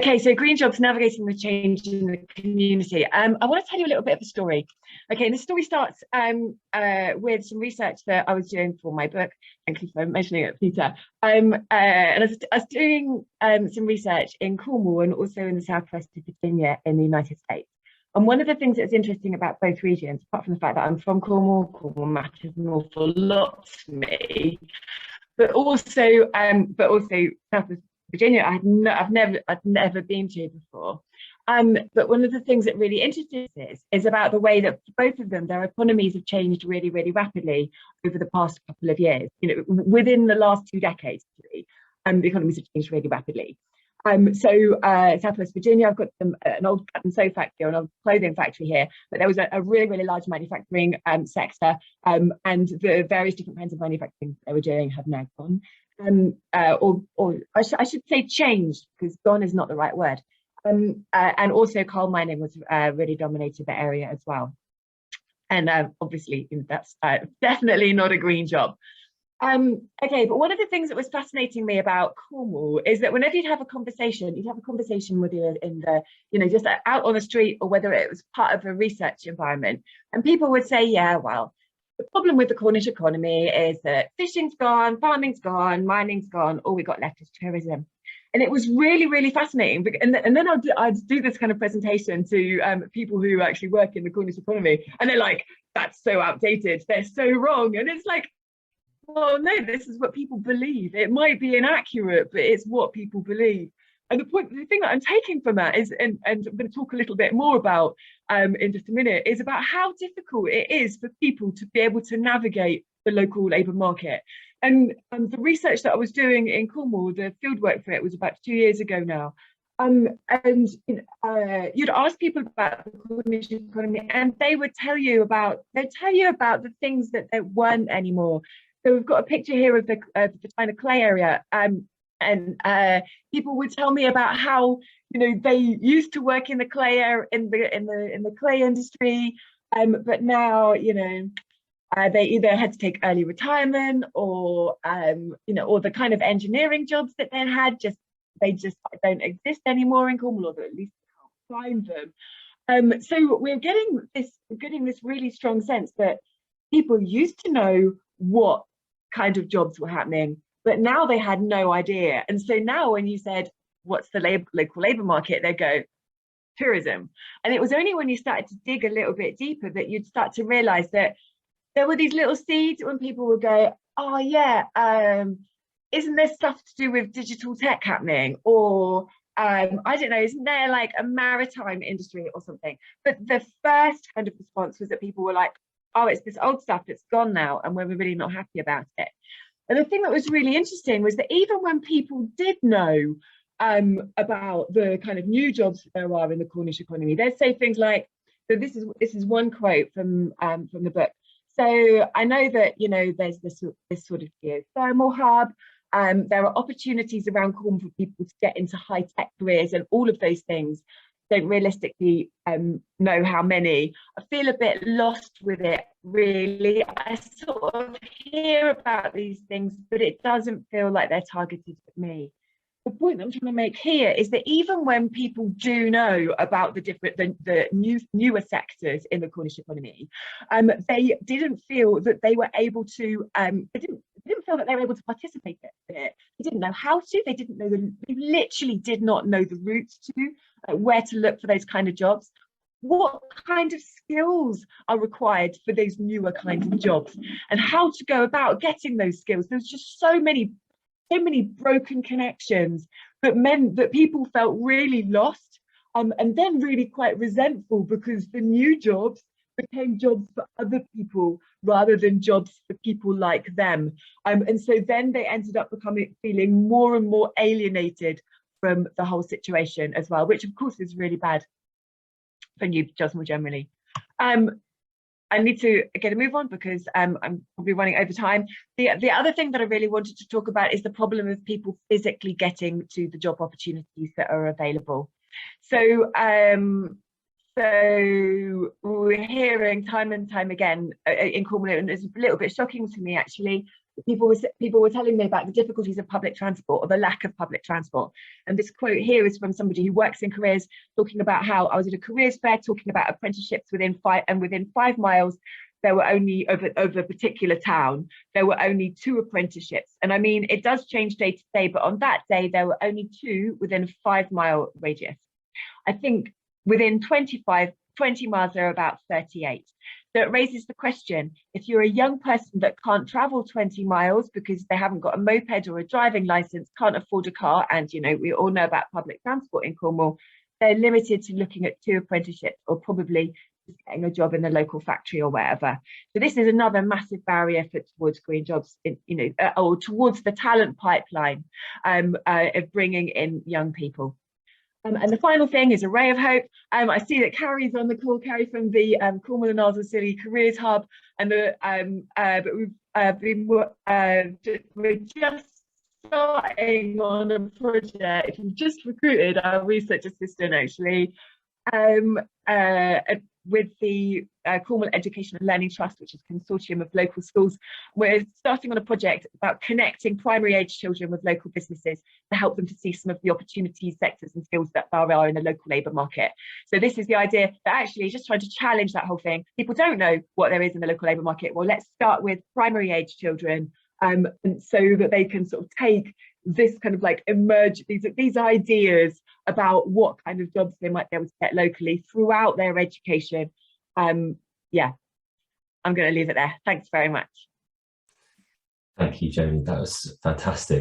Okay, so green jobs navigating the change in the community. I want to tell you a little bit of a story. Okay, and the story starts with some research that I was doing for my book. Thank you for mentioning it, Peter. And I was doing some research in Cornwall and also in the southwest of Virginia in the United States. And one of the things that's interesting about both regions, apart from the fact that I'm from Cornwall, Cornwall matters an awful lot to me, but also southwest Virginia, I've never been to before. But one of the things that really interested us is about the way that both of them, their economies have changed really, really rapidly over the past couple of years. You know, within the last 2 decades, really, the economies have changed really rapidly. Southwest Virginia, I've got an old cut and sew factory, an old clothing factory here, but there was a really, really large manufacturing sector, and the various different kinds of manufacturing they were doing have now gone. Or I should say changed, because gone is not the right word. And also coal mining was really dominated the area as well. And obviously that's definitely not a green job. Okay, but one of the things that was fascinating me about Cornwall is that whenever you'd have a conversation with you in the, just out on the street, or whether it was part of a research environment, and people would say, yeah, well, the problem with the Cornish economy is that fishing's gone, farming's gone, mining's gone, all we got left is tourism. And it was really, really fascinating. And then I'd do this kind of presentation to people who actually work in the Cornish economy, and they're like, that's so outdated, they're so wrong. And it's like, well, no, this is what people believe. It might be inaccurate, but it's what people believe. And the thing that I'm taking from that is, and I'm going to talk a little bit more about in just a minute, is about how difficult it is for people to be able to navigate the local labour market. And the research that I was doing in Cornwall, the fieldwork for it was about 2 years ago now. You'd ask people about the Cornish economy, and they would tell you about the things that there weren't anymore. So we've got a picture here of the China clay area, and people would tell me about how they used to work in the clay in the clay industry, but now they either had to take early retirement, or or the kind of engineering jobs that they had they just don't exist anymore in Cornwall, or at least can't find them. So we're getting this really strong sense that people used to know what kind of jobs were happening, but now they had no idea. And so now when you said, what's the local labour market, they go, tourism. And it was only when you started to dig a little bit deeper that you'd start to realise that there were these little seeds when people would go, oh yeah, isn't there stuff to do with digital tech happening? Or I don't know, isn't there like a maritime industry or something? But the first kind of response was that people were like, oh, it's this old stuff that's gone now, and we're really not happy about it. And the thing that was really interesting was that even when people did know about the kind of new jobs that there are in the Cornish economy, they'd say things like, so this is one quote from the book. So I know that there's this sort of geothermal hub. There are opportunities around Cornwall for people to get into high-tech careers, and all of those things. Don't realistically know how many. I feel a bit lost with it, really. I sort of hear about these things, but it doesn't feel like they're targeted at me. The point that I'm trying to make here is that even when people do know about the newer sectors in the Cornish economy, they didn't feel that they were able to. They didn't feel that they were able to participate in it. They didn't know how to. They didn't know they literally did not know the routes to where to look for those kind of jobs. What kind of skills are required for those newer kinds of jobs, and how to go about getting those skills? There's just so many broken connections that meant that people felt really lost, and then really quite resentful, because the new jobs became jobs for other people rather than jobs for people like them. And so then they ended up feeling more and more alienated from the whole situation as well, which of course is really bad for new jobs more generally. I need to get a move on, because I'm probably running over time. The other thing that I really wanted to talk about is the problem of people physically getting to the job opportunities that are available. So we're hearing time and time again in Cornwall, and it's a little bit shocking to me actually, people were telling me about the difficulties of public transport, or the lack of public transport. And this quote here is from somebody who works in careers, talking about how I was at a careers fair talking about apprenticeships within 5 miles. There were only over a particular town, there were only 2 apprenticeships. And I mean, it does change day to day, but on that day, there were only 2 within a 5-mile radius. I think within 20 miles, there are about 38. So it raises the question, if you're a young person that can't travel 20 miles because they haven't got a moped or a driving license, can't afford a car, and you know, we all know about public transport in Cornwall, they're limited to looking at 2 apprenticeships, or probably just getting a job in the local factory or wherever. So this is another massive barrier towards green jobs, or towards the talent pipeline of bringing in young people. And the final thing is a ray of hope. I see that Carrie's on the call, Carrie from the Cornwall and Isles City Careers Hub, and but we're just starting on a project. We've just recruited our research assistant, actually, with the Cornwall Education and Learning Trust, which is a consortium of local schools. We're starting on a project about connecting primary age children with local businesses to help them to see some of the opportunities, sectors and skills that there are in the local labour market. So this is the idea that actually just trying to challenge that whole thing. People don't know what there is in the local labour market. Well, let's start with primary age children, and so that they can sort of take this kind of like these ideas about what kind of jobs they might be able to get locally throughout their education. Yeah, I'm going to leave it there. Thanks very much. Thank you, Joanie. That was fantastic.